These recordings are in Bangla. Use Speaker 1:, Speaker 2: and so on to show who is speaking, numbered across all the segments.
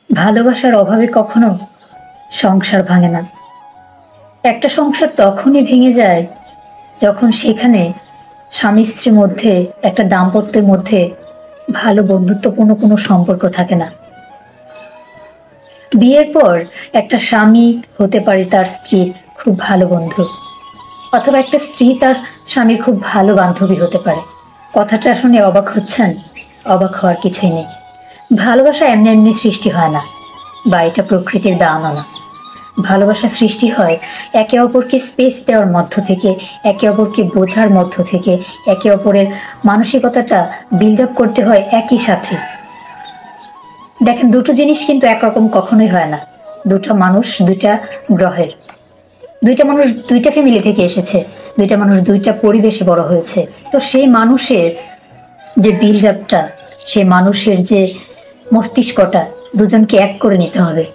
Speaker 1: ভালোবাসার অভাবে কখনো সংসার ভাঙে না। একটা সংসার তখনই ভেঙে যায় যখন সেখানে স্বামী স্ত্রীর মধ্যে, একটা দাম্পত্যের মধ্যে ভালো বন্ধুত্বপূর্ণ কোনো সম্পর্ক থাকে না। বিয়ের পর একটা স্বামী হতে পারে তার স্ত্রীর খুব ভালো বন্ধু, অথবা একটা স্ত্রী তার স্বামীর খুব ভালো বান্ধবী হতে পারে। কথাটা শুনে অবাক হচ্ছেন? অবাক হওয়ার কিছুই নেই। ভালোবাসা এমনি এমনি সৃষ্টি হয় না, বা এটা প্রকৃতির দানও না। ভালোবাসা সৃষ্টি হয় একে অপরকে স্পেস দেওয়ার মধ্য থেকে, একে অপরকে বোঝার মধ্য থেকে, একে অপরের মানসিকতাটা বিল্ড আপ করতে হয় একই সাথে। দেখেন, দুটো জিনিস কিন্তু একরকম কখনোই হয় না। দুটো মানুষ দুইটা গ্রহের, দুইটা মানুষ দুইটা ফ্যামিলি থেকে এসেছে, দুইটা মানুষ দুইটা পরিবেশে বড় হয়েছে। তো সেই মানুষের যে বিল্ড আপটা, সেই মানুষের যে মস্তিষ্কটা দুজনকে এক করে নিতে হবে।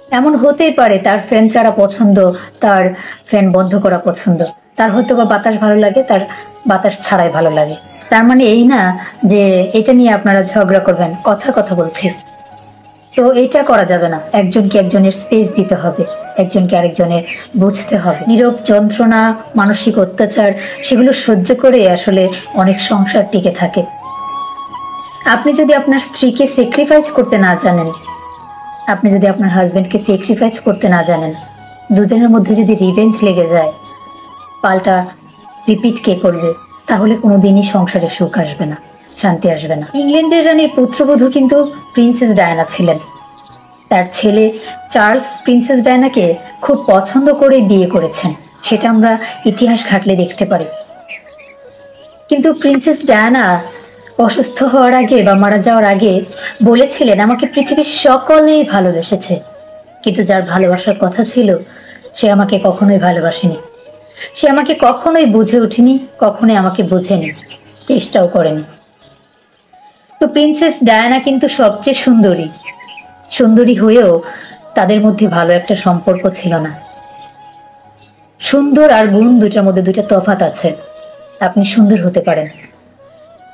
Speaker 1: এমন হতেই পারে তার ফ্যান ছাড়া পছন্দ, তার ফ্যান বন্ধ করা পছন্দ, তার হয়তো বা বাতাস ভালো লাগে, তার বাতাস ছাড়াই ভালো লাগে। তার মানে এই না যে এটা নিয়ে আপনারা ঝগড়া করবেন। কথা বলছি, তো এটা করা যাবে না। একজনকে একজনের স্পেস দিতে হবে, একজনকে আরেকজনের বুঝতে হবে। নীরব যন্ত্রণা, মানসিক অত্যাচার, সেগুলো সহ্য করে আসলে অনেক সংসার টিকে থাকে। আপনি যদি আপনার স্ত্রীকে স্যাক্রিফাইস করতে না জানেন, আপনি যদি আপনার হাজবেন্ডকে স্যাক্রিফাইস করতে না জানেন, দুজনের মধ্যে যদি রিভেঞ্জ লেগে যায়, পাল্টা রিপিট কে করবে, তাহলে কোনোদিনই সংসারে সুখ আসবে না, শান্তি আসবে না। ইংল্যান্ডের রানীর পুত্রবধূ কিন্তু প্রিন্সেস ডায়ানা ছিলেন। তার ছেলে চার্লস প্রিন্সেস ডায়ানাকে খুব পছন্দ করে বিয়ে করেছেন, সেটা আমরা ইতিহাস ঘাটলে দেখতে পারি। কিন্তু প্রিন্সেস ডায়ানা অসুস্থ হওয়ার আগে বা মারা যাওয়ার আগে বলেছিলেন, আমাকে পৃথিবীর সকলেই ভালোবেসেছে, কিন্তু যার ভালোবাসার কথা ছিল সে আমাকে কখনোই ভালোবাসেনি, সে আমাকে কখনোই বুঝে ওঠেনি, কখনোই আমাকে বুঝেনি, চেষ্টাও করেনি। তো প্রিন্সেস ডায়ানা কিন্তু সবচেয়ে সুন্দরী হয়েও তাদের মধ্যে ভালো একটা সম্পর্ক ছিল না। সুন্দর আর গুণ দুটার মধ্যে দুটা তফাৎ আছে। আপনি সুন্দর হতে পারেন,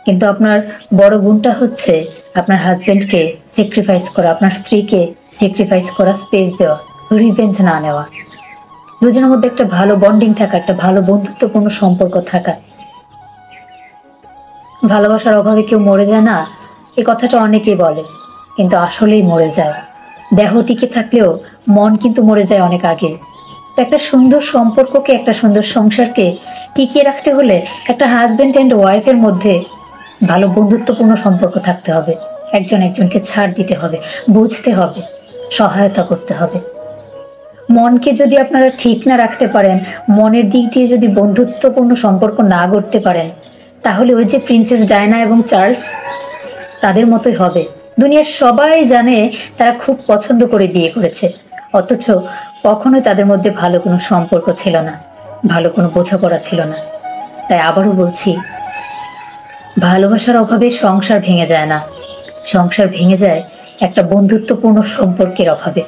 Speaker 1: কিন্তু আপনার বড় গুণটা হচ্ছে আপনার হাজবেন্ডকে স্যাক্রিফাইস করা, আপনার স্ত্রীকে স্যাক্রিফাইস করা, স্পেস দেওয়া, রিভেঞ্জ না নেওয়া, দুজনের মধ্যে একটা ভালো বন্ডিং থাকা, একটা ভালো বন্ধুত্বপূর্ণ সম্পর্ক থাকা। ভালোবাসার অভাবে কেউ মরে যায় না, এই কথাটা অনেকেই বলে, কিন্তু আসলেই মরে যায়। দেহ টিকে থাকলেও মন কিন্তু মরে যায় অনেক আগে। তো একটা সুন্দর সম্পর্ককে, একটা সুন্দর সংসারকে টিকিয়ে রাখতে হলে একটা হাজবেন্ড অ্যান্ড ওয়াইফের মধ্যে ভালো বন্ধুত্বপূর্ণ সম্পর্ক থাকতে হবে। একজন একজনকে ছাড় দিতে হবে, বুঝতে হবে, সহায়তা করতে হবে। মনকে যদি আপনারা ঠিক না রাখতে পারেন, মনের দিক দিয়ে যদি বন্ধুত্বপূর্ণ সম্পর্ক না গড়তে পারেন, তাহলে ওই যে প্রিন্সেস ডায়ানা এবং চার্লস, তাদের মতোই হবে। দুনিয়ার সবাই জানে তারা খুব পছন্দ করে বিয়ে করেছে, অথচ কখনোই তাদের মধ্যে ভালো কোনো সম্পর্ক ছিল না, ভালো কোনো বোঝাপড়া ছিল না। তাই আবারও বলছি, ভালোবাসার অভাবে সংসার ভেঙে যায় না, সংসার ভেঙে যায় একটা বন্ধুত্বপূর্ণ সম্পর্কের অভাবে।